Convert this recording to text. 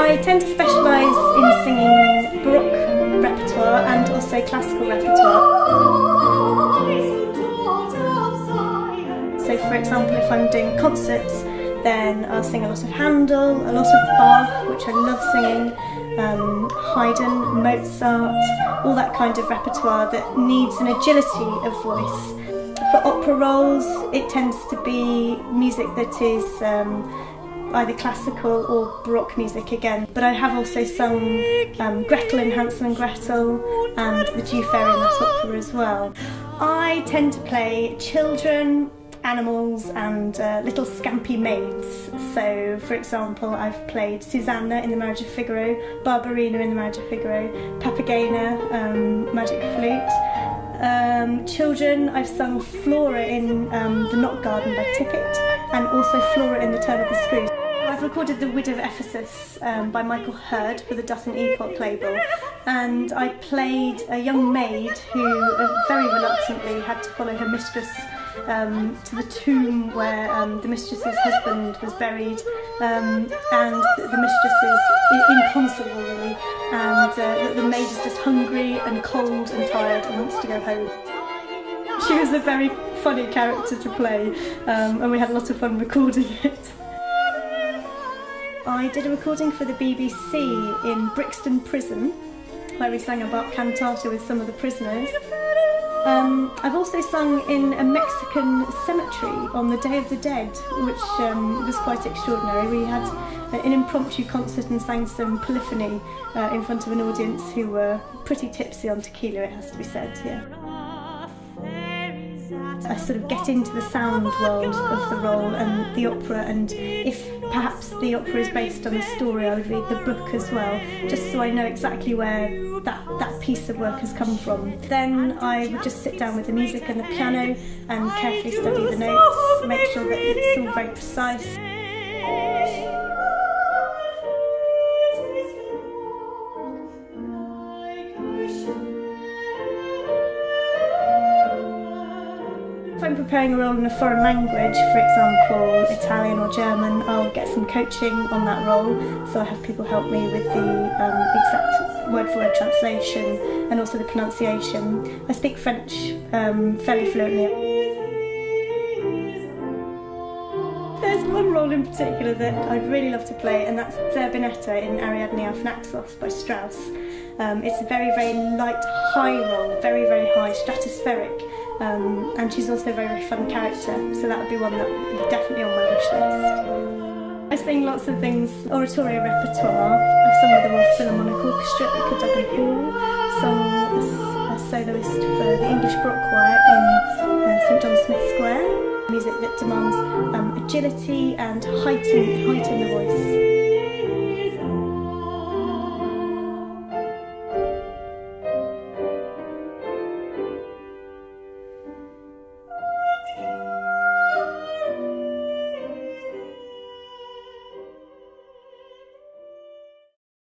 I tend to specialise in singing Baroque repertoire and also classical repertoire. So for example, if I'm doing concerts, then I'll sing a lot of Handel, a lot of Bach, which I love singing, Haydn, Mozart, all that kind of repertoire that needs an agility of voice. For opera roles, it tends to be music that is either classical or Baroque music again. But I have also sung Gretel in Hansel and Gretel and the Jew Fairy in that opera as well. I tend to play children, animals and little scampy maids. So for example, I've played Susanna in The Marriage of Figaro, Barbarina in The Marriage of Figaro, Papagena, Magic Flute. Children, I've sung Flora in The Knot Garden by Tippett and also Flora in The Turn of the Screws. I've recorded The Widow of Ephesus by Michael Hurd for the Dutton Epoch label, and I played a young maid who very reluctantly had to follow her mistress to the tomb where the mistress's husband was buried, and the mistress is inconsolable really, and the maid is just hungry and cold and tired and wants to go home. She was a very funny character to play, and we had a lot of fun recording it. I did a recording for the BBC in Brixton Prison, where we sang a Bach cantata with some of the prisoners. I've also sung in a Mexican cemetery on the Day of the Dead, which was quite extraordinary. We had an impromptu concert and sang some polyphony in front of an audience who were pretty tipsy on tequila, it has to be said, yeah. I sort of get into the sound world of the role and the opera, and if perhaps the opera is based on a story, I would read the book as well, just so I know exactly where that piece of work has come from. Then I would just sit down with the music and the piano and carefully study the notes, make sure that it's all very precise. If I'm preparing a role in a foreign language, for example Italian or German, I'll get some coaching on that role, so I have people help me with the exact word-for-word translation and also the pronunciation. I speak French fairly fluently. There's one role in particular that I'd really love to play, and that's Zerbinetta in Ariadne auf Naxos by Strauss. It's a very, very light, high role, very, very high, stratospheric. And she's also a very, very fun character, so that would be one that would be definitely on my wish list. I sing lots of things, oratorio repertoire. I've sung with the Royal Philharmonic Orchestra at the Cadogan Hall, sung as a soloist for the English Baroque Choir in St John Smith Square. Music that demands agility and heighten the voice.